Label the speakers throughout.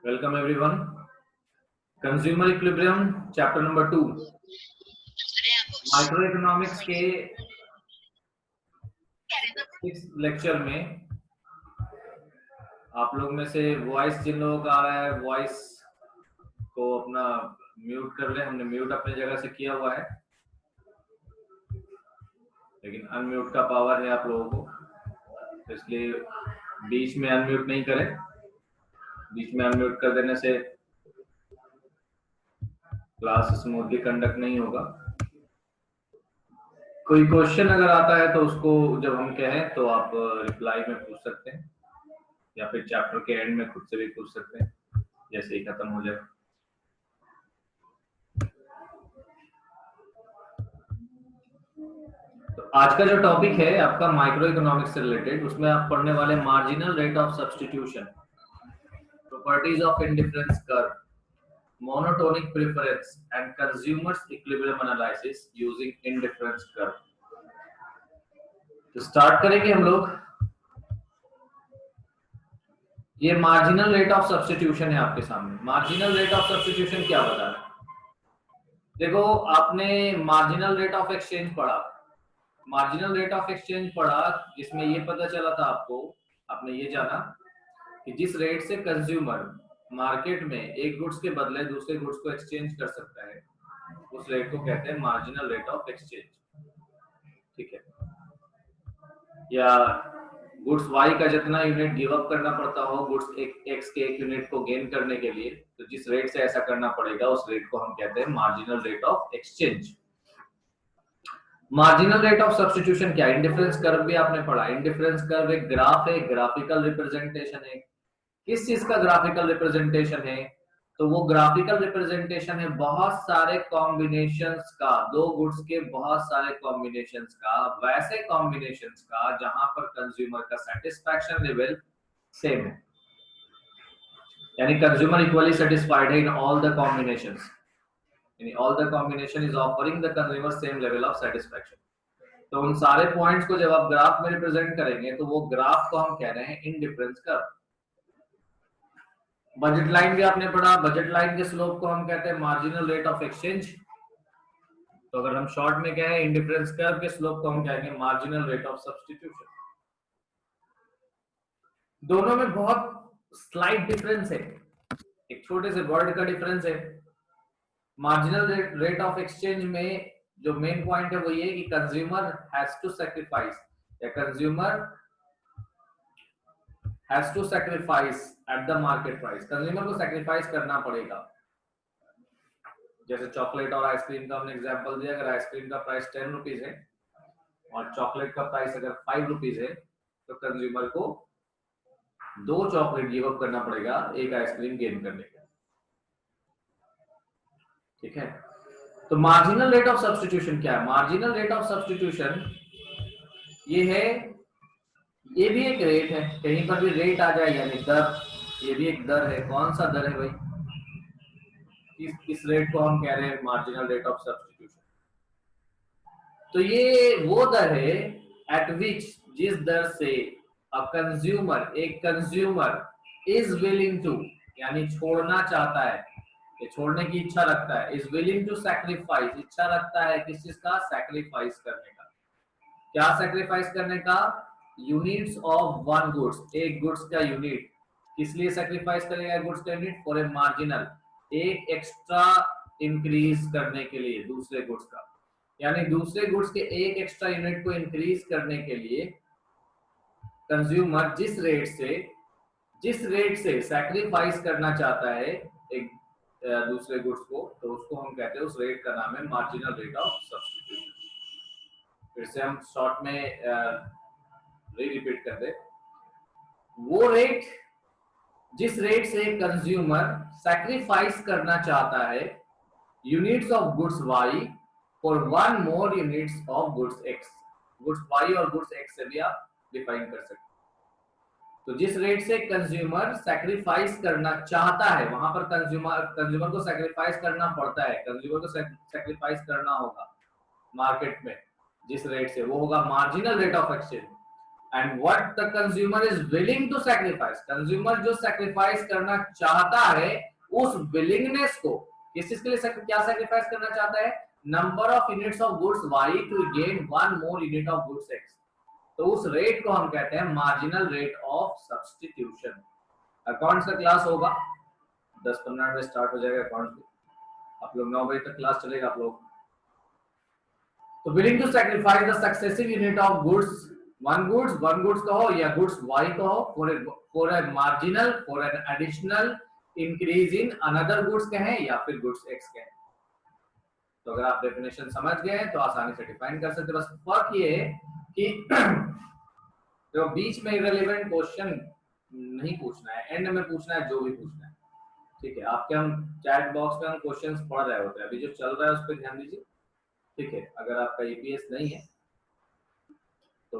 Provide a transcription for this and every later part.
Speaker 1: Welcome everyone. Consumer Equilibrium, chapter number 2. Microeconomics के 6 lecture में आप लोग में से वॉइस जिन लोगों का आ रहा है वॉइस को अपना म्यूट कर लें। हमने म्यूट अपनी जगह से किया हुआ है, लेकिन अनम्यूट का पावर है आप लोगों को, तो इसलिए बीच में अनम्यूट नहीं करें। बीच में अनम्यूट कर देने से क्लास स्मूथली कंडक्ट नहीं होगा। कोई क्वेश्चन अगर आता है तो उसको जब हम कहें तो आप रिप्लाई में पूछ सकते हैं, या फिर चैप्टर के एंड में खुद से भी पूछ सकते हैं जैसे ही खत्म हो जाए। तो आज का जो टॉपिक है आपका माइक्रो इकोनॉमिक्स से रिलेटेड, उसमें आप पढ़ने वाले marginal rate of substitution, properties of indifference curve, monotonic preference and consumers equilibrium analysis using indifference curve। तो स्टार्ट करेंगे हम लोग। ये मार्जिनल रेट ऑफ सब्स्टिट्यूशन है आपके सामने। मार्जिनल रेट ऑफ सब्स्टिट्यूशन क्या बता रहा है? देखो, आपने मार्जिनल रेट ऑफ एक्सचेंज पढ़ा, मार्जिनल रेट ऑफ एक्सचेंज पढ़ा, जिसमें ये पता चला था आपको, आपने ये जाना कि जिस रेट से कंज्यूमर मार्केट में एक गुड्स के बदले दूसरे गुड्स को एक्सचेंज कर सकता है, उस रेट को कहते हैं मार्जिनल रेट ऑफ एक्सचेंज। ठीक है, या गुड्स वाई का जितना यूनिट गिव अप करना पड़ता हो गुड्स एक्स के एक यूनिट को गेन करने के लिए, तो जिस रेट से ऐसा करना पड़ेगा उस रेट को हम कहते हैं marginal rate of exchange. Marginal rate of substitution क्या है? इंडिफरेंस कर्व भी आपने पढ़ा। इंडिफरेंस कर्व एक ग्राफ है, ग्राफिकल रिप्रेजेंटेशन है। किस चीज का ग्राफिकल रिप्रेजेंटेशन है? तो वो ग्राफिकल रिप्रेजेंटेशन है बहुत सारे कॉम्बिनेशंस का, दो गुड्स के बहुत सारे कॉम्बिनेशंस का, वैसे कॉम्बिनेशंस का जहां पर कंज्यूमर का सेटिस्फैक्शन लेवल सेम है, यानी कंज्यूमर इक्वली सेटिस्फाइड है इन ऑल द कॉम्बिनेशंस, यानी all the combination is offering the consumer same level of satisfaction. तो उन सारे पॉइंट्स को जब आप ग्राफ में रिप्रेजेंट करेंगे तो वो ग्राफ को हम कह रहे हैं इंडिफरेंस कर्व। बजट लाइन भी आपने पढ़ा, बजट लाइन के स्लोप को हम कहते हैं मार्जिनल रेट ऑफ एक्सचेंज। तो अगर हम शॉर्ट में कहें इंडिफरेंस कर्व के स्लोप को हम कहेंगे मार्जिनल रेट ऑफ सब्स्टिट्यूशन। दोनों में बहुत स्लाइट डिफरेंस है, एक छोटे से वर्ड का डिफरेंस है। मार्जिनल रेट ऑफ एक्सचेंज में जो मेन पॉइंट है वो ये कि कंज्यूमर हैज टू सैक्रिफाइस, या consumer has to sacrifice at the market price, consumer को सैक्रिफाइस करना पड़ेगा। जैसे चॉकलेट और आइसक्रीम का हमने एग्जांपल दिया, अगर आइसक्रीम का प्राइस 10 रुपीज है और चॉकलेट का प्राइस अगर 5 रुपीज है, तो कंज्यूमर को 2 चॉकलेट गिव अप करना पड़ेगा एक आइसक्रीम गेन करने के। ठीक है, तो मार्जिनल रेट ऑफ सब्स्टिट्यूशन क्या है? मार्जिनल रेट ऑफ सब्स्टिट्यूशन ये है, ये भी एक रेट है, कहीं पर भी रेट आ जाए यानी दर, ये भी एक दर है। कौन सा दर है भाई? इस रेट को हम कह रहे हैं मार्जिनल रेट ऑफ सब्स्टिट्यूशन। तो ये वो दर है एट विच, जिस दर से अ कंज्यूमर, एक कंज्यूमर इज विलिंग टू, यानी छोड़ना चाहता है, ये छोड़ने की इच्छा रखता है, इज विलिंग टू सैक्रिफाइस, इच्छा रखता है किस चीज का? सैक्रिफाइस करने का। क्या सैक्रिफाइस करने का? यूनिट्स ऑफ वन गुड्स, एक गुड्स का यूनिट। किस लिए सैक्रिफाइस करेगा गुड्स का यूनिट? फॉर ए मार्जिनल, एक एक्स्ट्रा इंक्रीज करने के लिए दूसरे गुड्स का, यानी दूसरे गुड्स के एक एक्स्ट्रा यूनिट को इंक्रीज करने के लिए कंज्यूमर जिस रेट से सैक्रिफाइस करना चाहता है एक दूसरे गुड्स को, तो उसको हम कहते हैं, उस रेट का नाम है मार्जिनल रेट ऑफ सब्स्टिट्यूशन। फिर से हम शॉर्ट में रिपीट कर दे, वो रेट जिस रेट से कंज्यूमर सैक्रिफाइस करना चाहता है units of goods Y for one more units of goods X. Goods Y और गुड्स एक्स से भी आप डिफाइन कर सकते हैं। तो जिस रेट से कंज्यूमर सैक्रिफाइस करना चाहता है, वहां पर कंज्यूमर को सैक्रिफाइस करना पड़ता है, कंज्यूमर को सैक्रिफाइस करना होगा मार्केट में जिस रेट से, वो होगा marginal rate of exchange. And what the consumer is willing to sacrifice, consumer जो सैक्रिफाइस करना चाहता है उस विलिंगनेस को, किस चीज के लिए क्या सैक्रिफाइस करना चाहता है, number of units of goods y to gain one more unit of goods x, तो उस रेट को हम कहते हैं marginal rate of substitution. Accounts का क्लास होगा 10-15 मिनट में स्टार्ट हो जाएगा अकाउंट्स, आप लोग 9 बजे तक क्लास चलेगा आप लोग। तो willing to sacrifice the successive unit of goods, one goods कहो या गुड्स y कहो for a marginal, for an additional increase in another goods कहें या फिर गुड्स x कहें। तो अगर आप डेफिनेशन समझ गए तो आसानी से डिफाइन कर सकते हैं। बस फर्क ये है कि तो बीच में इररिलेवेंट क्वेश्चन नहीं पूछना है, एंड में पूछना है जो भी पूछना है, ठीक है। आपके हम चैट बॉक्स में हम क्वेश्चंस पढ़ रहे होते हैं, अभी जो चल रहा है उस पर ध्यान दीजिए, ठीक है। अगर आपका ईपीएस नहीं है तो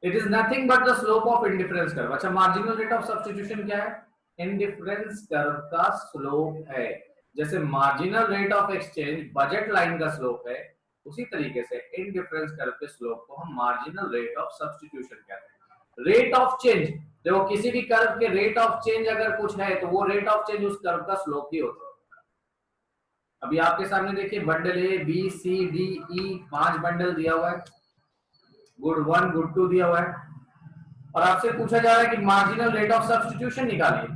Speaker 1: it is nothing but the slope of indifference curve. अच्छा, मार्जिनल रेट ऑफ सब्स्टिट्यूशन क्या है, इंडिफरेंस कर्व का स्लोप है। जैसे marginal rate of exchange budget line का स्लोप है, उसी तरीके से इंडिफरेंस कर्व के स्लोप को हम मार्जिनल रेट ऑफ सब्स्टिट्यूशन कहते हैं। रेट ऑफ चेंज, देखो किसी भी कर्व के रेट ऑफ चेंज अगर कुछ है तो वो रेट ऑफ चेंज उस कर्व का स्लोप ही होता है। अभी आपके सामने देखिए bundle A B C D E 5 bundle दिया हुआ है, गुड 1 गुड 2 दिया हुआ है, और आपसे पूछा जा रहा है कि मार्जिनल रेट ऑफ सब्स्टिट्यूशन निकालिए।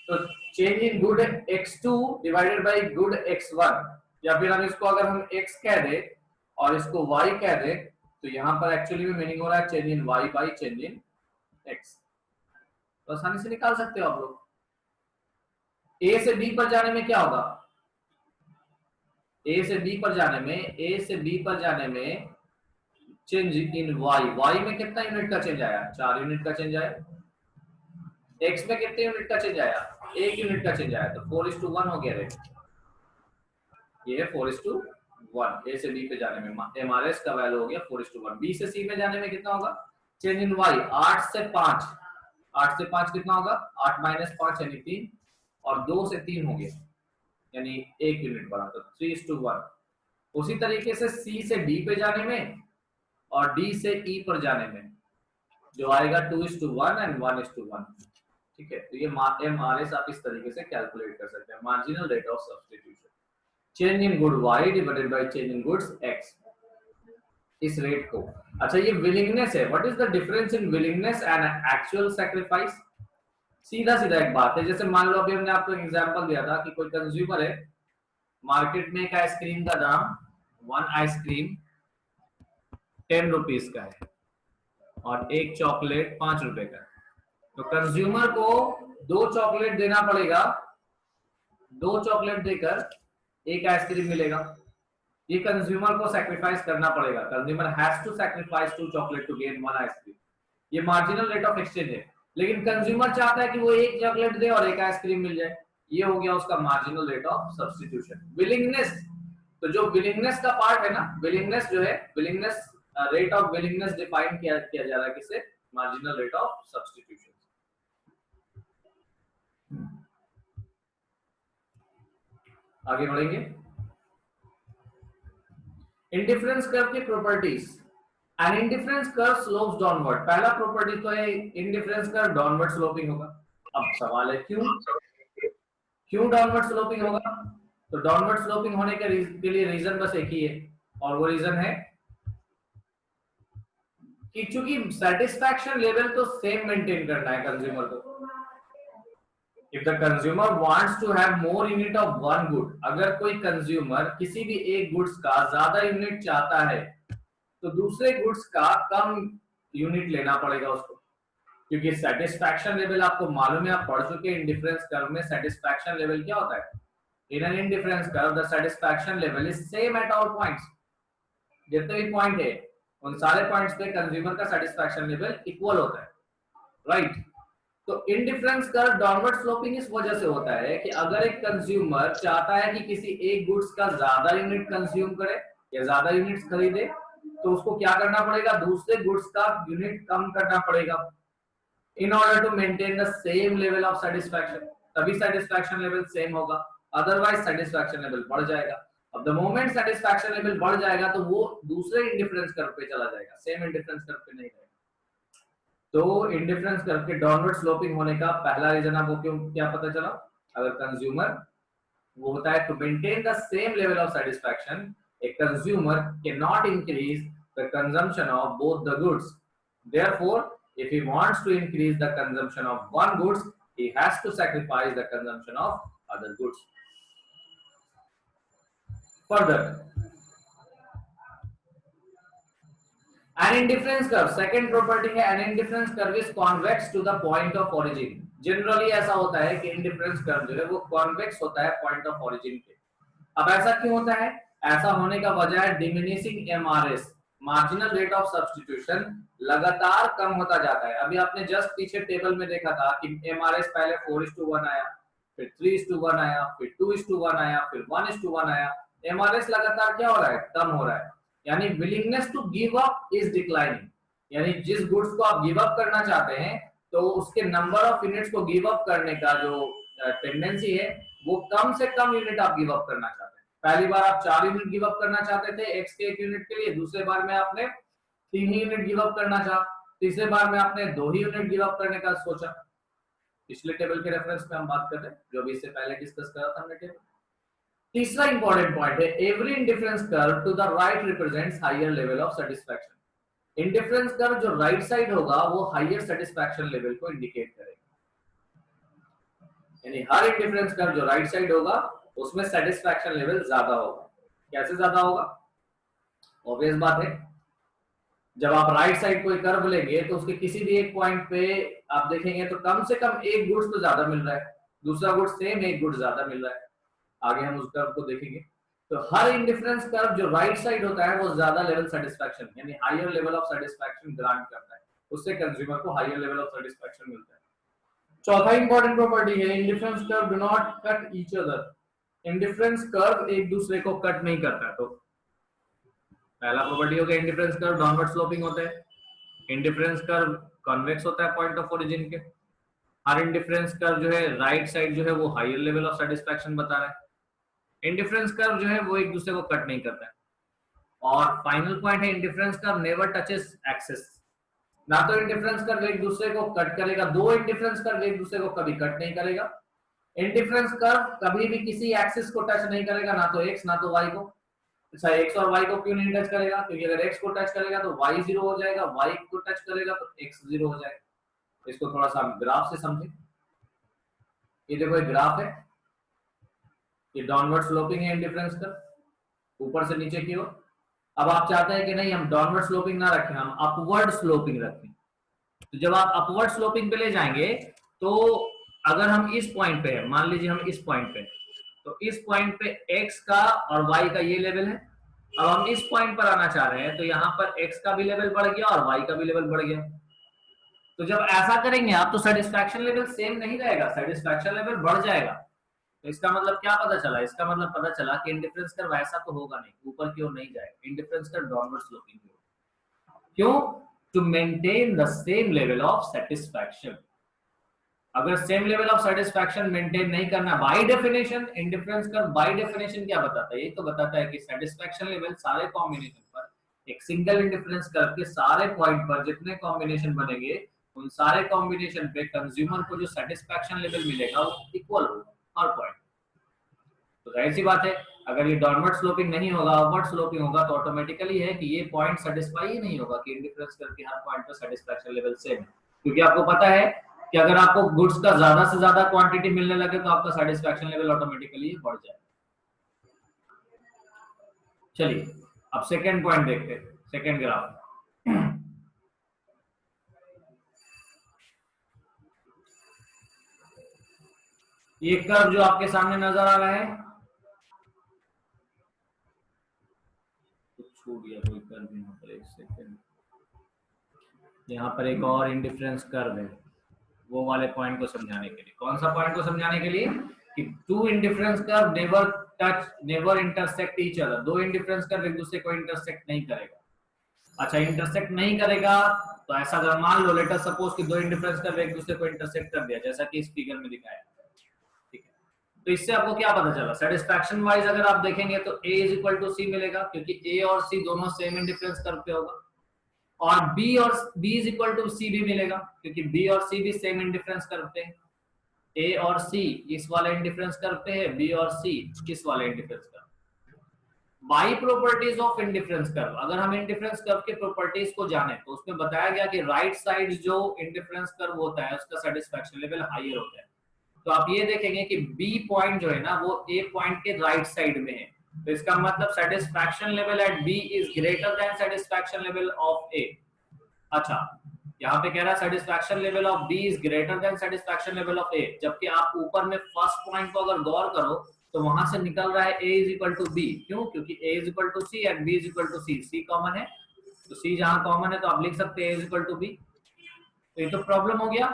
Speaker 1: तो change in good x2 divided by good x1, या फिर हम इसको अगर हम x कह दे और इसको y कह दे तो यहां पर एक्चुअली में मीनिंग हो रहा है change in y by change in x। तो आसानी से निकाल सकते हो आप लोग। a से b पर जाने में क्या होगा, a से b पर जाने में चेंज इन y में कितना यूनिट का चेंज आया, 4 यूनिट का चेंज आया। x में कितने यूनिट का चेंज आया, 1 यूनिट का चेंज आया, तो 4:1 हो गया रेट। ये है 4:1 a से b पे जाने में एमआरएस का वैल्यू हो गया 4:1। b से c में जाने में कितना होगा, चेंज इन y 8 से 5 कितना होगा, 8 - 5 यानी 3, और 2 से 3 हो गया यानी 1 यूनिट बढ़ा, तो 3:1। उसी तरीके से c से d पे जाने में और d से e पर जाने में जो आएगा 2:1 एंड 1:1, ठीक है। तो ये एमआरएस आप इस तरीके से कैलकुलेट कर सकते हैं, marginal rate of substitution, change in good y divided by change in goods x, इस रेट को। अच्छा, ये विलिंगनेस है, what is the difference in willingness and actual sacrifice. सीधा एक बात है, जैसे मान लो अभी हमने आपको एक एग्जांपल दिया था कि कोई कंज्यूमर है, मार्केट में एक आइसक्रीम का दाम, वन आइसक्रीम 10 रुपीज का है और एक चॉकलेट 5 रुपए का है। तो कंज्यूमर को 2 चॉकलेट देना पड़ेगा, 2 चॉकलेट देकर एक आइसक्रीम मिलेगा। ये कंज्यूमर को सैक्रिफाइस करना पड़ेगा, consumer has to sacrifice 2 chocolate to gain 1 ice cream. ये मार्जिनल रेट ऑफ एक्सचेंज है, लेकिन कंज्यूमर चाहता है कि वो एक चॉकलेट दे और एक आइसक्रीम मिल जाए। ये हो गया उसका marginal rate of substitution. Willingness, तो जो विलिंगनेस का पार्ट है ना, विलिंगनेस जो है, willingness rate of willingness define किया जा रहा है किससे, मार्जिनल रेट ऑफ सब्स्टिट्यूशन। आगे बढ़ेंगे। इंडिफरेंस कर्व की properties, an indifference curve slopes downward. पहला प्रॉपर्टी तो है इंडिफरेंस कर्व डाउनवर्ड स्लोपिंग होगा। अब सवाल है क्यों डाउनवर्ड स्लोपिंग होगा। तो डाउनवर्ड स्लोपिंग होने के लिए रीजन बस एक ही है, और वो रीजन है कि चूंकि सेटिस्फैक्शन लेवल तो सेम मेंटेन करना है कंज्यूमर को। If the consumer wants to have more unit of one good, अगर कोई कंज्यूमर किसी भी एक गुड्स का ज्यादा यूनिट चाहता है तो दूसरे गुड्स का कम यूनिट लेना पड़ेगा उसको, क्योंकि सेटिस्फैक्शन लेवल आपको मालूम है, आप पढ़ चुके हैं इंडिफरेंस कर्व में सेटिस्फैक्शन लेवल क्या होता है। In an indifference curve the satisfaction level is same at all points. जितने भी पॉइंट है उन सारे पॉइंट्स पे कंज्यूमर का सेटिस्फैक्शन लेवल इक्वल होता है, राइट। तो इंडिफरेंस कर्व डाउनवर्ड स्लोपिंग इस वजह से होता है कि अगर एक कंज्यूमर चाहता है कि किसी एक गुड्स का ज्यादा यूनिट कंज्यूम करे या ज्यादा यूनिट्स खरीदे, तो उसको क्या करना पड़ेगा, दूसरे गुड्स का यूनिट कम करना पड़ेगा in order to maintain the same level of satisfaction. तभी सेटिस्फैक्शन लेवल सेम होगा, अदरवाइज सेटिस्फैक्शन लेवल बढ़ जाएगा। अब द मोमेंट सेटिस्फैक्शन लेवल बढ़ जाएगा तो वो दूसरे इंडिफरेंस कर्व पे चला जाएगा, सेम इंडिफरेंस कर्व पे नहीं रहेगा। तो इंडिफरेंस कर्व के डाउनवर्ड स्लोपिंग होने का पहला रीजन आपको क्यों क्या पता चला? अगर कंज्यूमर वो होता है to maintain the same level of satisfaction, a consumer can not increase the consumption of both the goods, therefore if he wants to increase the consumption of one goods, he has to sacrifice the consumption of other goods. Further, an indifference curve, second property है an indifference curve is convex to the point of origin. Generally ऐसा होता है कि indifference curve जो है वो convex होता है पॉइंट ऑफ ओरिजिन पे। अब ऐसा क्यों होता है? ऐसा होने का वजह है diminishing MRS, marginal rate of substitution लगातार कम होता जाता है। अभी आपने जस्ट पीछे टेबल में देखा था कि एमआरएस पहले 4:1 आया, फिर 3:1 आया, फिर 2:1 आया, फिर 1:1 आया। एमआरएस लगातार क्या हो रहा है? कम हो रहा है, यानी willingness to give up is declining. यानी जिस गुड्स को आप गिव अप करना चाहते हैं तो उसके नंबर ऑफ यूनिट्स को गिव अप करने का जो टेंडेंसी है वो कम से कम यूनिट आप गिव अप करना चाहते हैं। पहली बार आप 4 यूनिट गिव अप करना चाहते थे एक्स के 1 यूनिट के लिए, दूसरे बार में आपने 3 ही यूनिट गिव अप करना चाहा, तीसरे बार में आपने 2 ही यूनिट गिव अप करने का सोचा। पिछले टेबल के रेफरेंस में हम बात कर रहे हैं जो भी इससे पहले डिस्कस करा था हमने टेबल। तीसरा इंपॉर्टेंट पॉइंट है every indifference curve to the right represents higher level of satisfaction. Indifference curve जो राइट साइड होगा वो हायर सेटिस्फैक्शन लेवल को इंडिकेट करेगा, यानी हर इंडिफरेंस कर्व जो राइट साइड होगा उसमें सेटिस्फैक्शन लेवल ज्यादा होगा। कैसे ज्यादा होगा? ऑब्वियस बात है, जब आप राइट साइड कोई कर्व लेंगे तो उसके किसी भी एक पॉइंट पे आप देखेंगे तो कम से कम एक गुड्स तो ज्यादा मिल रहा है, दूसरा गुड्स सेम एक गुड्स ज्यादा मिल रहा है। आगे हम उस कर्व को देखेंगे। तो हर इंडिफरेंस कर्व जो राइट साइड होता है वो ज्यादा लेवल सेटिस्फैक्शन यानी higher level of satisfaction grant करता है, उससे कंज्यूमर को हायर लेवल ऑफ सेटिस्फैक्शन मिलता है। चौथा इंपॉर्टेंट प्रॉपर्टी है indifference curve do not cut each other. Indifference curve एक दूसरे को कट नहीं करता। तो पहला प्रॉपर्टी हो गया इंडिफरेंस कर्व डाउनवर्ड स्लोपिंग होता है, इंडिफरेंस कर्व कॉन्वेक्स होता है पॉइंट ऑफ ओरिजिन के, हर इंडिफरेंस कर्व जो है राइट साइड जो है वो हायर लेवल ऑफ सेटिस्फैक्शन बता रहा है, इंडिफरेंस कर्व जो है वो एक दूसरे को कट नहीं करता है। और फाइनल पॉइंट है indifference curve never touches axis. ना तो इंडिफरेंस कर्व एक दूसरे को कट करेगा, दो इंडिफरेंस कर्व एक दूसरे को कभी कट नहीं करेगा। इंडिफरेंस कर्व कभी भी किसी एक्सिस को टच नहीं करेगा, ना तो एक्स ना तो वाई को। अच्छा, एक्स और वाई को क्यों नहीं टच करेगा? क्योंकि अगर एक्स को टच करेगा तो वाई 0 हो जाएगा, वाई को टच करेगा तो एक्स 0 हो जाएगा। इसको थोड़ा सा ग्राफ से समझें। ये देखो एक ग्राफ है, ये डाउनवर्ड स्लोपिंग है इंडिफरेंस कर्व ऊपर से नीचे की ओर। अब आप चाहते हैं कि नहीं हम डाउनवर्ड स्लोपिंग ना रखें, हम अपवर्ड स्लोपिंग रखें। तो जब आप अपवर्ड स्लोपिंग पे ले जाएंगे तो अगर हम इस पॉइंट पे है, मान लीजिए हम इस पॉइंट पे, तो इस पॉइंट पे x का और y का ये लेवल है। अब हम इस पॉइंट पर आना चाह रहे हैं तो यहाँ पर x का भी लेवल बढ़ गया और y का भी लेवल बढ़ गया। तो जब ऐसा करेंगे आप तो सेटिस्फैक्शन लेवल सेम नहीं रहेगा, सेटिस्फैक्शन लेवल बढ़ जाएगा। तो इसका मतलब क्या पता चला? इसका मतलब पता चला कि इंडिफरेंस कर्व ऐसा तो होगा नहीं, ऊपर की ओर नहीं जाएगा, इंडिफरेंस कर्व डाउनवर्ड स्लोपिंग की ओर। क्यों? To maintain the same level of satisfaction. अगर same level of satisfaction maintain नहीं करना, by definition indifference curve by definition क्या बताता है? ये तो बताता है कि सेटिस्फैक्शन लेवल सारे कॉम्बिनेशन पर, एक सिंगल इंडिफरेंस कर्व के सारे पॉइंट पर जितने कॉम्बिनेशन बनेंगे उन सारे कॉम्बिनेशन पे कंज्यूमर को जो सेटिस्फैक्शन लेवल मिलेगा वो इक्वल होगा हर पॉइंट। तो जाहिर सी बात है अगर ये डाउनवर्ड स्लोपिंग नहीं होगा, अपवर्ड स्लोपिंग होगा तो ऑटोमेटिकली है कि ये पॉइंट सेटिस्फाई ही नहीं होगा कि इंडिफरेंस कर्व के हर पॉइंट पर सेटिस्फैक्शन लेवल सेम है। क्योंकि आपको पता है कि अगर आपको गुड्स का ज्यादा से ज्यादा क्वांटिटी मिलने लगे तो आपका सेटिस्फैक्शन लेवल ऑटोमेटिकली बढ़ जाएगा। चलिए अब सेकंड पॉइंट देखते हैं, सेकंड ग्राफ। ये कर्व जो आपके सामने नजर आ रहा है, छूट गया कोई कर्व यहाँ पर, एक सेकंड। यहाँ पर एक और इंडिफरेंस कर्व है, वो वाले पॉइंट को समझाने के लिए। कौन सा पॉइंट को समझाने के लिए? कि two indifference curve never touch never intersect each other. दो इंडिफरेंस कर्व एक दूसरे को इंटरसेक्ट नहीं करेगा। अच्छा, इंटरसेक्ट नहीं करेगा तो ऐसा अगर मान लो लेट अस सपोज कि दो इंडिफरेंस कर्व एक दूसरे को इंटरसेक्ट कर दिया, जैसा कि इस फिगर में दिखाया, ठीक है। तो इससे आपको क्या पता चला, सेटिस्फैक्शन वाइज अगर आप देखेंगे तो A इज इक्वल टू सी मिलेगा, क्योंकि A और C दोनों सेम इंडिफरेंस कर्व पे होगा, और B इज इक्वल टू सी भी मिलेगा, क्योंकि B और C भी सेम इंडिफरेंस कर्व पे है। A और C इस वाले इंडिफरेंस कर्व पे है, B और C इस वाले indifference curve. By properties of indifference curve, अगर हम इंडिफरेंस कर्व के प्रॉपर्टीज को जाने तो उसमें बताया गया कि राइट साइड जो इंडिफरेंस कर्व होता है उसका सेटिस्फैक्शन लेवल हाईर होता है। तो आप ये देखेंगे कि बी पॉइंट जो है ना वो ए पॉइंट के राइट साइड में है, तो इसका मतलब satisfaction level at B is greater than satisfaction level of A. अच्छा, यहाँ पे कह रहा है satisfaction level of B is greater than satisfaction level of A, जबकि आप ऊपर में फर्स्ट पॉइंट को अगर गौर करो तो वहां से निकल रहा है a is equal to B. क्यों? क्योंकि a is equal to C and b is equal to C, C common है, तो c जहां कॉमन है तो आप लिख सकते हैं a is equal to b। तो ये तो प्रॉब्लम हो गया।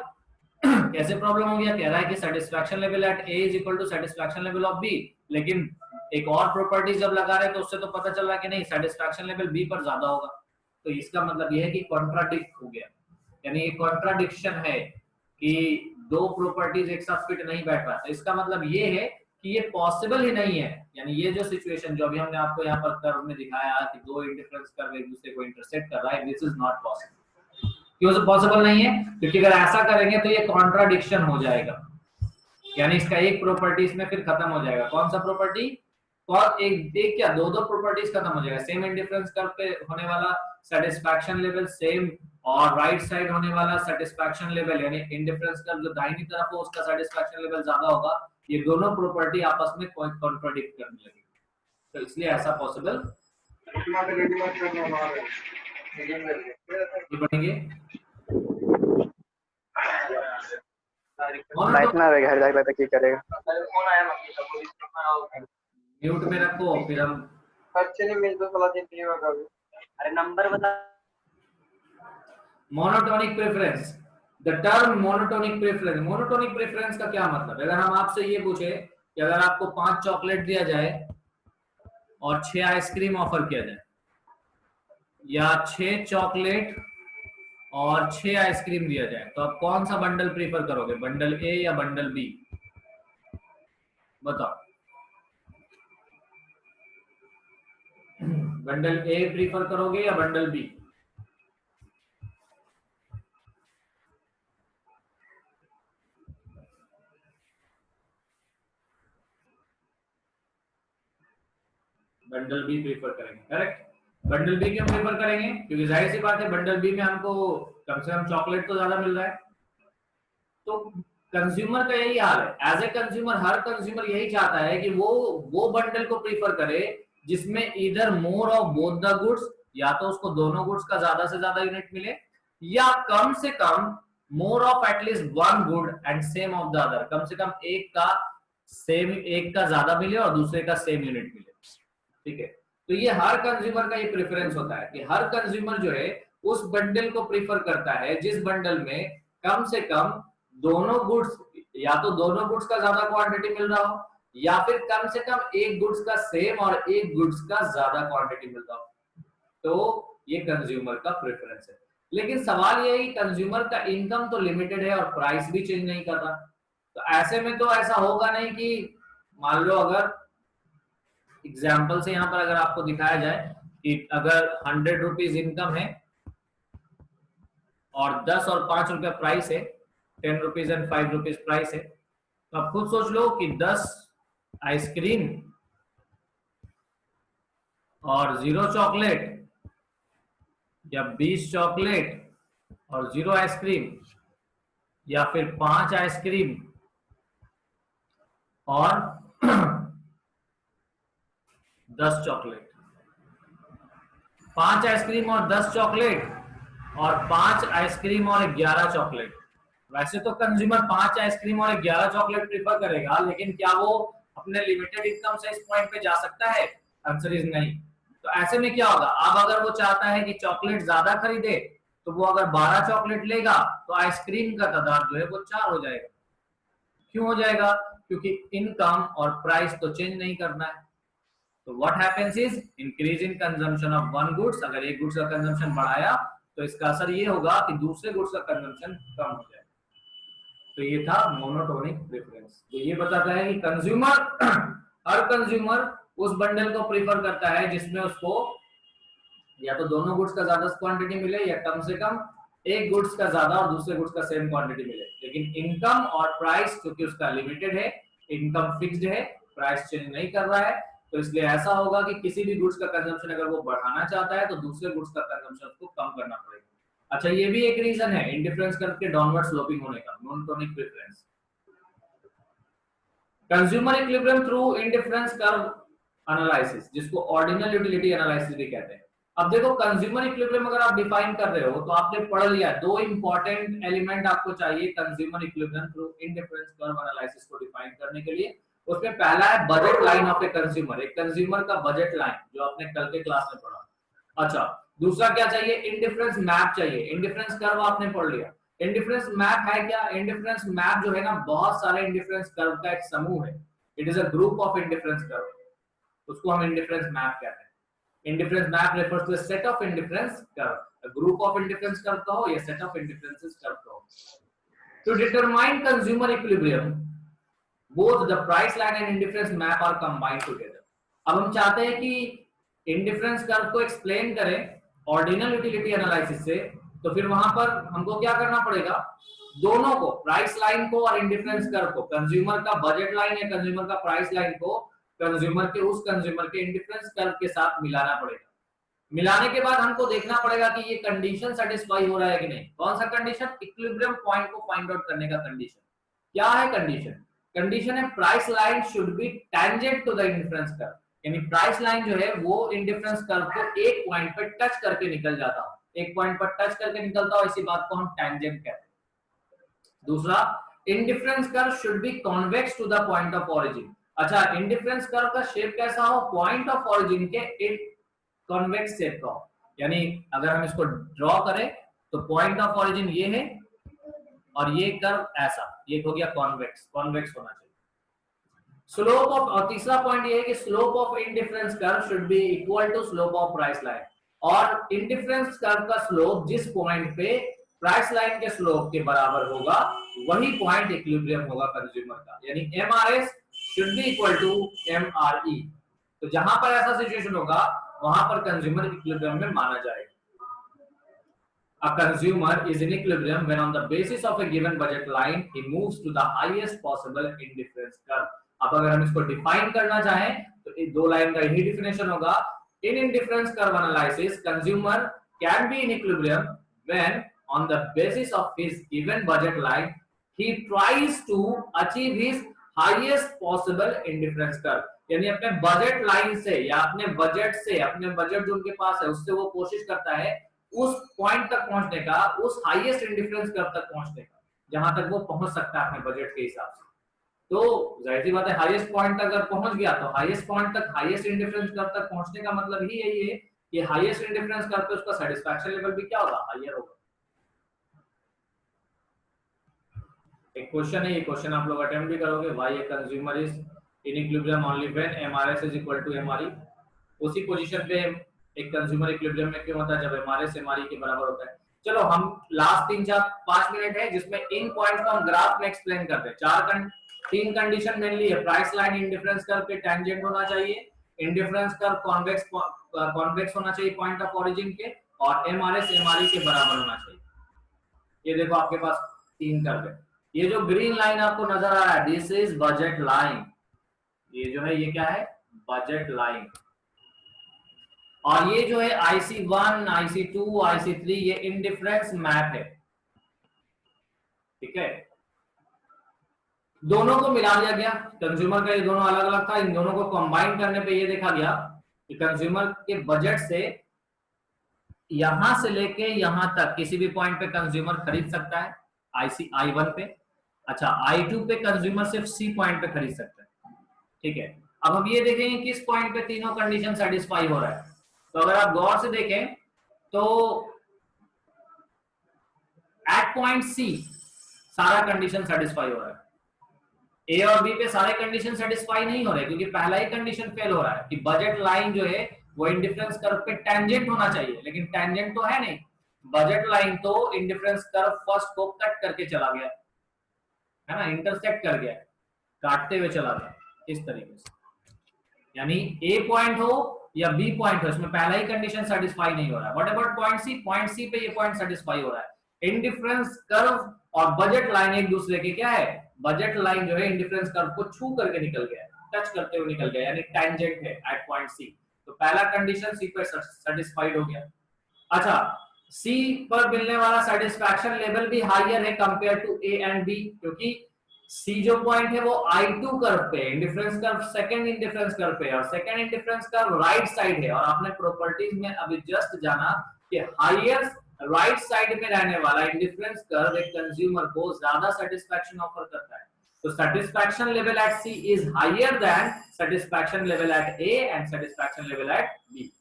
Speaker 1: कैसे प्रॉब्लम हो गया? कह रहा है कि satisfaction level at a is equal to satisfaction level of b, लेकिन एक और प्रॉपर्टी जब लगा रहे हैं तो उससे तो पता चल रहा है कि नहीं, सेटिस्फैक्शन लेवल b पर ज्यादा होगा। तो इसका मतलब यह है कि कॉन्ट्राडिक्ट हो गया, यानी ये कॉन्ट्राडिक्शन है कि दो प्रॉपर्टीज एक साथ फिट नहीं बैठ रहा। तो इसका मतलब ये है कि ये पॉसिबल ही नहीं है, यानी ये जो सिचुएशन जो अभी हमने आपको यहाँ पर कर्व में दिखाया कि दो इंडिफरेंस कर्व एक दूसरे को इंटरसेक्ट कर रहा है, दिस इज नॉट पॉसिबल। क्यों पॉसिबल नहीं है? क्योंकि अगर ऐसा करेंगे तो ये कॉन्ट्राडिक्शन हो जाएगा, यानी इसका एक प्रॉपर्टी इसमें फिर खत्म हो जाएगा। कौन सा प्रॉपर्टी? और एक क्या दो प्रॉपर्टीज खत्म हो जाएगा। सेम इंडिफरेंस कर्व पे होने वाला सेटिस्फैक्शन लेवल सेम, और राइट साइड होने वाला सेटिस्फैक्शन लेवल, यानी इंडिफरेंस कर्व जो दाहिनी तरफ हो उसका सेटिस्फैक्शन लेवल ज्यादा होगा। ये दोनों प्रॉपर्टी आपस में कॉन्ट्राडिक्ट करने लगेगी, तो इसलिए ऐसा पॉसिबल पढ़ेंगे।
Speaker 2: घर जाके की करेगा,
Speaker 1: म्यूट में रखो, फिर हम
Speaker 3: अच्छे नहीं मिलते तो अरे नंबर बता।
Speaker 1: Monotonic preference, the term monotonic preference. Monotonic preference का क्या मतलब है? अगर हम आपसे ये पूछे कि अगर आपको 5 चॉकलेट दिया जाए और 6 आइसक्रीम ऑफर किया जाए, या 6 चॉकलेट और 6 आइसक्रीम दिया जाए, तो आप कौन सा बंडल प्रीफर करोगे, बंडल ए या बंडल बी? बताओ। बंडल ए प्रीफर करोगे या bundle B? Bundle B prefer करेंगे, करेक्ट। बंडल बी क्यों प्रीफर करेंगे? क्योंकि जाहिर सी बात है बंडल बी में हमको कम से कम चॉकलेट तो ज्यादा मिल रहा है। तो कंज्यूमर का यही हाल है, एज ए कंज्यूमर हर कंज्यूमर यही चाहता है कि वो बंडल को प्रीफर करे जिसमें इधर more of both the goods, या तो उसको दोनों गुड्स का ज्यादा से ज्यादा यूनिट मिले, या कम से कम more of at least one good and same of the other, कम से कम एक का सेम, एक का ज्यादा मिले और दूसरे का सेम यूनिट मिले। ठीक है, तो ये हर कंज्यूमर का ये प्रेफरेंस होता है कि हर कंज्यूमर जो है उस बंडल को प्रीफर करता है जिस बंडल में कम से कम दोनों गुड्स, या तो दोनों गुड्स का ज्यादा क्वांटिटी मिल रहा हो, या फिर कम से कम एक गुड्स का सेम और एक गुड्स का ज्यादा क्वांटिटी मिल रहा हो। तो ये कंज्यूमर का प्रेफरेंस है। लेकिन सवाल ये है कि कंज्यूमर का इनकम तो लिमिटेड है और प्राइस भी चेंज नहीं कर रहा, तो ऐसे में तो ऐसा होगा नहीं कि मान लो अगर एग्जाम्पल से यहाँ पर अगर आपको दिखाया जाए कि अगर 100 रुपीज इनकम है और 10 और 5 रुपया प्राइस है, 10 रुपीज एंड 5 रुपीज प्राइस है, तो आप खुद सोच लो कि 10 आइसक्रीम और 0 चॉकलेट, या 20 चॉकलेट और 0 आइसक्रीम, या फिर 5 आइसक्रीम और 10 चॉकलेट, 5 आइसक्रीम और 10 चॉकलेट, और 5 आइसक्रीम और 11 चॉकलेट। वैसे तो कंज्यूमर 5 आइसक्रीम और 11 चॉकलेट प्रीफर करेगा, लेकिन क्या वो अपने लिमिटेड इनकम से इस पॉइंट पे जा सकता है? आंसर इज नहीं। तो ऐसे में क्या होगा, अब अगर वो चाहता है कि चॉकलेट ज्यादा खरीदे तो वो अगर 12 चॉकलेट लेगा तो आइसक्रीम का तादाद जो है वो 4 हो जाएगा। क्यों हो जाएगा? क्योंकि इनकम और प्राइस तो चेंज नहीं करना है। तो what happens is increase in consumption of one goods. अगर एक गुड्स का कंजम्पशन बढ़ाया तो इसका असर ये होगा कि दूसरे गुड्स का कंजम्पशन कम हो जाएगा। तो ये था मोनोटोनिक प्रेफरेंस। तो ये बताता है कि कंज्यूमर हर कंज्यूमर उस बंडल को प्रीफर करता है जिसमें उसको या तो दोनों गुड्स का ज्यादा क्वांटिटी मिले या कम से कम एक गुड्स का ज्यादा और दूसरे गुड्स का सेम क्वांटिटी मिले। लेकिन इनकम और प्राइस क्योंकि उसका लिमिटेड है, इनकम फिक्स्ड है, प्राइस चेंज नहीं कर रहा है, तो इसलिए ऐसा होगा कि किसी भी गुड्स का कंजम्पशन अगर वो बढ़ाना चाहता है तो दूसरे गुड्स का कंजम्पशन उसको कम करना पड़ेगा। अच्छा, ये भी एक रीजन है इंडिफरेंस कर्व के डाउनवर्ड स्लोपिंग होने का, monotonic preference. Consumer equilibrium through indifference curve analysis, जिसको ऑर्डिनल यूटिलिटी एनालिसिस भी कहते हैं। अब देखो, कंज्यूमर इक्विलिब्रियम अगर आप डिफाइन कर रहे हो तो आपने पढ़ लिया, दो इंपॉर्टेंट एलिमेंट आपको चाहिए consumer equilibrium through indifference curve analysis को डिफाइन करने के लिए। उसमें पहला है budget line of a consumer, एक कंज्यूमर का बजट लाइन, जो आपने कल के क्लास में पढ़ा। अच्छा, दूसरा क्या चाहिए? इंडिफरेंस मैप चाहिए। इंडिफरेंस कर्व आपने पढ़ लिया। इंडिफरेंस मैप है क्या? इंडिफरेंस मैप जो है ना, बहुत सारे इंडिफरेंस कर्व का एक समूह है। It is a group of indifference curve, उसको हम इंडिफरेंस मैप कहते हैं। Indifference map refers to a set of indifference curve, a group of indifference curve कहो या सेट ऑफ इंडिफरेंस कर्व कहो। To determine consumer equilibrium, both the price line and indifference map are combined together। अब हम चाहते हैं कि indifference curve को explain करें ऑर्डिनल यूटिलिटी एनालिसिस से, तो फिर वहां पर हमको क्या करना पड़ेगा? दोनों को, प्राइस लाइन को और इंडिफरेंस कर्व को, कंज्यूमर का बजट लाइन या कंज्यूमर का प्राइस लाइन को कंज्यूमर के उस कंज्यूमर के इंडिफरेंस कर्व के साथ मिलाना पड़ेगा। मिलाने के बाद हमको देखना पड़ेगा कि ये कंडीशन सेटिस्फाई हो रहा है कि नहीं। कौन सा कंडीशन? इक्विलिब्रियम पॉइंट को फाइंड आउट करने का कंडीशन। क्या है कंडीशन? कंडीशन है price line should be tangent to the indifference curve, यानी प्राइस लाइन जो है वो इंडिफरेंस कर्व को एक पॉइंट पर टच करके निकल जाता हो, एक पॉइंट पर टच करके निकलता हो, इसी बात को हम टेंजेंट कहते हैं। दूसरा, indifference curve should be convex to the point of origin. अच्छा, इंडिफरेंस कर्व का शेप कैसा हो? पॉइंट ऑफ ओरिजिन के एक कॉन्वेक्स शेप का हो। यानी अगर हम इसको ड्रॉ करें तो पॉइंट ऑफ ओरिजिन ये है और ये कर्व ऐसा, ये हो गया कॉन्वेक्स, कॉन्वेक्स होना चाहिए। स्लोप ऑफ, और तीसरा पॉइंट ये है कि slope of indifference curve should be equal to slope of price line, और इंडिफरेंस कर्व का स्लोप जिस पॉइंट पे प्राइस लाइन के स्लोप के बराबर होगा वही पॉइंट इक्विलिब्रियम होगा कंज्यूमर का, यानी MRS should be equal to MRE. तो जहां पर ऐसा सिचुएशन होगा वहां पर कंज्यूमर इक्विलिब्रियम में माना जाएगा। A consumer is in equilibrium when on the basis of a given budget line he moves to the highest possible indifference curve। अब अगर हम इसको डिफाइन करना चाहें तो दो लाइन का यही डिफिनेशन होगा। In indifference curve analysis, consumer can be in equilibrium when on the basis of his given budget line he tries to achieve his highest possible indifference curve। यानी अपने बजट लाइन से या अपने budget से, अपने budget जो उनके पास है उससे वो कोशिश करता है उस पॉइंट तक पहुंचने का, उस हाईएस्ट इंडिफरेंस कर्व तक पहुंचने का जहां तक वो पहुंच सकता है अपने बजट के हिसाब से। तो जाहिर सी बात है, हाईएस्ट पॉइंट तक अगर पहुंच गया तो हाईएस्ट पॉइंट तक, हाईएस्ट इंडिफरेंस कर्व तक पहुंचने का मतलब ही यही है कि हाईएस्ट इंडिफरेंस कर्व पे उसका सेटिस्फैक्शन लेवल भी क्या होगा? हाईयर होगा। एक क्वेश्चन है, ये क्वेश्चन आप लोग अटेम्प्ट भी करोगे। Why a consumer is in equilibrium only when MRS is equal to MRE. उसी पोजीशन पे एक कंज्यूमर इक्विलिब्रियम में क्यों होता है जब एमआरएस एमआरई के बराबर होता है। चलो हम लास्ट 3-4-5 मिनट है जिसमें इन पॉइंट्स को हम ग्राफ में एक्सप्लेन करते हैं। तीन कंडीशन मेनली है। प्राइस लाइन इंडिफरेंस कर्व पे टेंजेंट होना चाहिए, इंडिफरेंस कर्व कॉन्वेक्स होना चाहिए पॉइंट ऑफ ओरिजिन के, और एमआरएस एमआरई के बराबर होना चाहिए। ये देखो आपके पास तीन कर्व है। ये जो ग्रीन लाइन आपको नजर आ रहा है, दिस इज बजट लाइन। ये जो है ये क्या है? Budget line. और ये जो है IC1, IC2, IC3 ये इंडिफरेंस मैप है। ठीक है, दोनों को मिला दिया गया। कंज्यूमर का ये दोनों अलग अलग था, इन दोनों को कंबाइन करने पे ये देखा गया कि कंज्यूमर के बजट से यहां से लेके यहां तक किसी भी पॉइंट पे कंज्यूमर खरीद सकता है I1 पे। अच्छा, I2 पे कंज्यूमर सिर्फ C पॉइंट पे खरीद सकता है। ठीक है, अब हम ये देखेंगे किस पॉइंट पे तीनों कंडीशन सेटिस्फाई हो रहा है। तो अगर आप गौर से देखें तो एट पॉइंट C सारा कंडीशन सेटिस्फाई हो रहा है। ए और बी पे सारे कंडीशन सेटिस्फाई नहीं हो रहे क्योंकि पहला ही कंडीशन फेल हो रहा है कि बजट लाइन जो है वो इंडिफरेंस कर्व पे टेंजेंट होना चाहिए, लेकिन टेंजेंट तो है नहीं। बजट लाइन तो इंडिफरेंस कर्व फर्स्ट को कट करके चला गया। है ना, इंटरसेक्ट कर गया, काटते हुए चला गया, इस तरीके से। यानी ए पॉइंट हो या बी पॉइंट हो, इसमें पहला ही कंडीशन सेटिस्फाई नहीं हो रहा है। What about point C? Point C पे ये पॉइंट सेटिस्फाई हो रहा है। इंडिफरेंस कर्व और बजट लाइन एक दूसरे के क्या है, बजट लाइन जो है इंडिफरेंस कर्व को छू करके निकल गया, टच करते हुए निकल गया, यानी टेंजेंट है एट पॉइंट सी। तो पहला कंडीशन सी पे सेटिस्फाइड हो गया। अच्छा, सी पर मिलने वाला सेटिस्फैक्शन लेवल भी हायर है compare to A and B, क्योंकि सी जो पॉइंट है वो I2 कर्व पे, indifference curve second indifference curve पे, और second indifference curve right side है। और आपने प्रॉपर्टीज में अभी जस्ट जाना कि हायर राइट साइड में रहने वाला इंडिफरेंस कर्व एक कंज्यूमर को ज्यादा सेटिस्फैक्शन ऑफर करता है। तो satisfaction level at C is higher than satisfaction level at A and satisfaction level at B.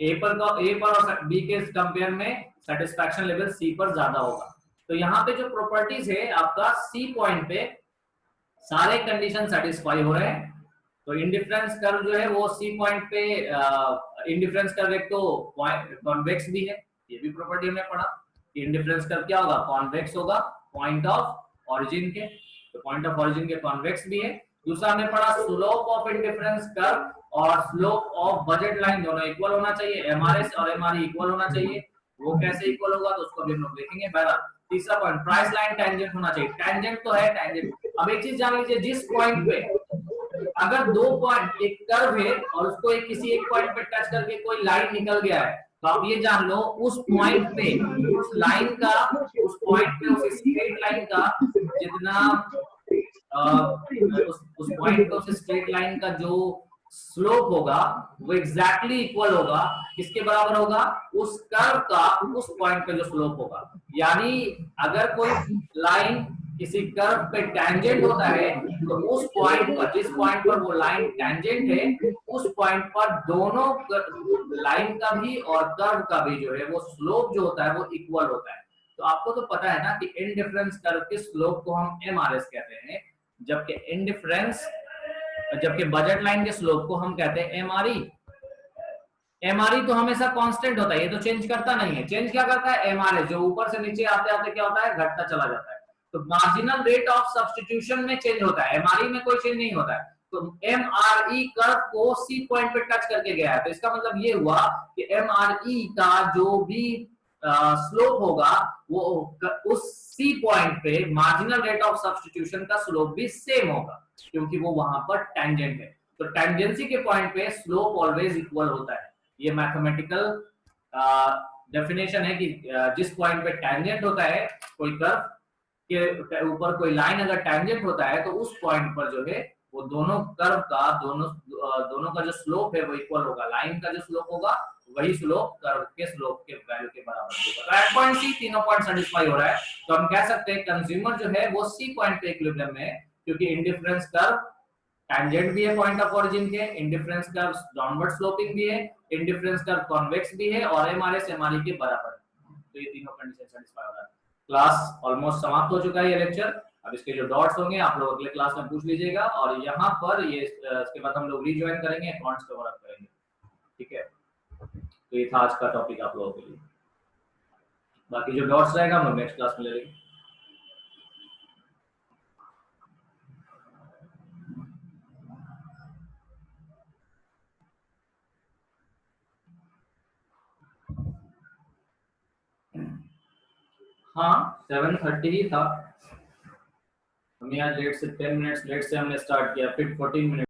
Speaker 1: A पर और बी के कंपेयर में सेटिस्फैक्शन लेवल सी पर ज्यादा होगा। तो यहाँ पे जो प्रॉपर्टीज है आपका सी पॉइंट पे सारे कंडीशन सेटिस्फाई हो रहे हैं। तो इंडिफरेंस कर्व जो है वो सी पॉइंट पे इंडिफरेंस कर्व एक तो कॉन्वेक्स भी है, ये भी प्रॉपर्टी हमने पढ़ा कि इंडिफरेंस कर्व क्या होगा, कॉन्वेक्स होगा पॉइंट ऑफ ओरिजिन के। तो पॉइंट ऑफ ओरिजिन के कॉन्वेक्स भी है। दूसरा हमने पढ़ा स्लोप ऑफ इंडिफरेंस कर्व और स्लोप ऑफ बजट लाइन दोनों इक्वल होना चाहिए, एमआरएस और एमआरई इक्वल होना चाहिए। वो कैसे इक्वल होगा तो उसको भी हम लोग देखेंगे। बहरहाल तीसरा पॉइंट प्राइस लाइन टेंजेंट होना चाहिए, टेंजेंट तो है टेंजेंट। अब एक चीज जान लीजिए, जिस पॉइंट पे अगर दो पॉइंट एक कर्व है और उसको एक किसी एक पॉइंट पे टच करके कोई लाइन निकल गया है, तो आप ये जान लो उस पॉइंट पे उस लाइन का उस पॉइंट पे उस स्ट्रेट लाइन का जितना उस पॉइंट पे उस स्ट्रेट लाइन का जो स्लोप होगा वो एग्जैक्टली इक्वल होगा, किसके बराबर होगा, उस कर्व का उस पॉइंट पे जो स्लोप होगा। यानी अगर कोई लाइन किसी कर्व पे टेंजेंट होता है तो उस पॉइंट पर, जिस पॉइंट पर वो लाइन टेंजेंट है, उस पॉइंट पर दोनों लाइन का भी और कर्व का भी जो है वो स्लोप जो होता है वो इक्वल होता है। तो आपको तो पता है ना कि इंडिफरेंस कर्व के स्लोप को हम एमआरएस कहते हैं, जबकि बजट लाइन के स्लोप को हम कहते हैं एमआरई। एमआरई तो हमेशा कांस्टेंट होता है, ये तो चेंज करता नहीं है। चेंज क्या करता है, एमआरएस, जो ऊपर से नीचे आते आते क्या होता है, घटता चला जाता है। तो मार्जिनल रेट ऑफ सब्स्टिट्यूशन में चेंज होता है, एमआरई में कोई चेंज नहीं होता है। तो एमआरई कर्व को सी पॉइंट पे टच करके गया है, तो इसका मतलब ये हुआ कि एमआरई का जो भी स्लोप होगा वो उस सी पॉइंट पे मार्जिनल रेट ऑफ सब्स्टिट्यूशन का स्लोप भी सेम होगा, क्योंकि वो वहां पर टेंजेंट है। तो टेंजेंसी के पॉइंट पे स्लोप ऑलवेज इक्वल होता है। ये मैथमेटिकल डेफिनेशन है कि जिस पॉइंट पे टेंजेंट होता है कोई कर्व के ऊपर कोई लाइन अगर टेंजेंट होता है तो उस पॉइंट पर जो है वो दोनों कर्व का दोनों का जो स्लोप है वो इक्वल होगा। लाइन का जो स्लोप होगा वही स्लोप कर्व के स्लोप के वैल्यू के बराबर होगा। तो एट पॉइंट सी तीनों पॉइंट सेटिस्फाई हो रहा है, तो हम कह सकते हैं कंज्यूमर जो है वो सी पॉइंट पे इक्विलिब्रियम में है, क्योंकि इंडिफरेंस कर्व टेंजेंट भी है पॉइंट ऑफ ओरिजिन के, इंडिफरेंस कर्व डाउनवर्ड स्लोपिंग भी है, इंडिफरेंस कर्व कॉन्वेक्स भी है, और एमआरएस एमआरई के बराबर है। तो ये तीनों कंडीशन सेटिस्फाई हो रहा है। क्लास ऑलमोस्ट समाप्त हो चुका है ये लेक्चर। अब इसके जो डॉट्स होंगे आप लोग अगले क्लास में पूछ लीजिएगा, और यहाँ पर ये इसके बाद हम लोग रीजॉइन करेंगे, अकाउंट्स कवर अप करेंगे। ठीक है, तो ये था आज का टॉपिक आप लोगों के लिए। बाकी जो डॉट्स रहेगा हम लोग नेक्स्ट क्लास में ले लेंगे। हाँ 7:30 ही था, हमें आज लेट से 10 मिनट्स लेट से हमने स्टार्ट किया, फिर 14 मिनट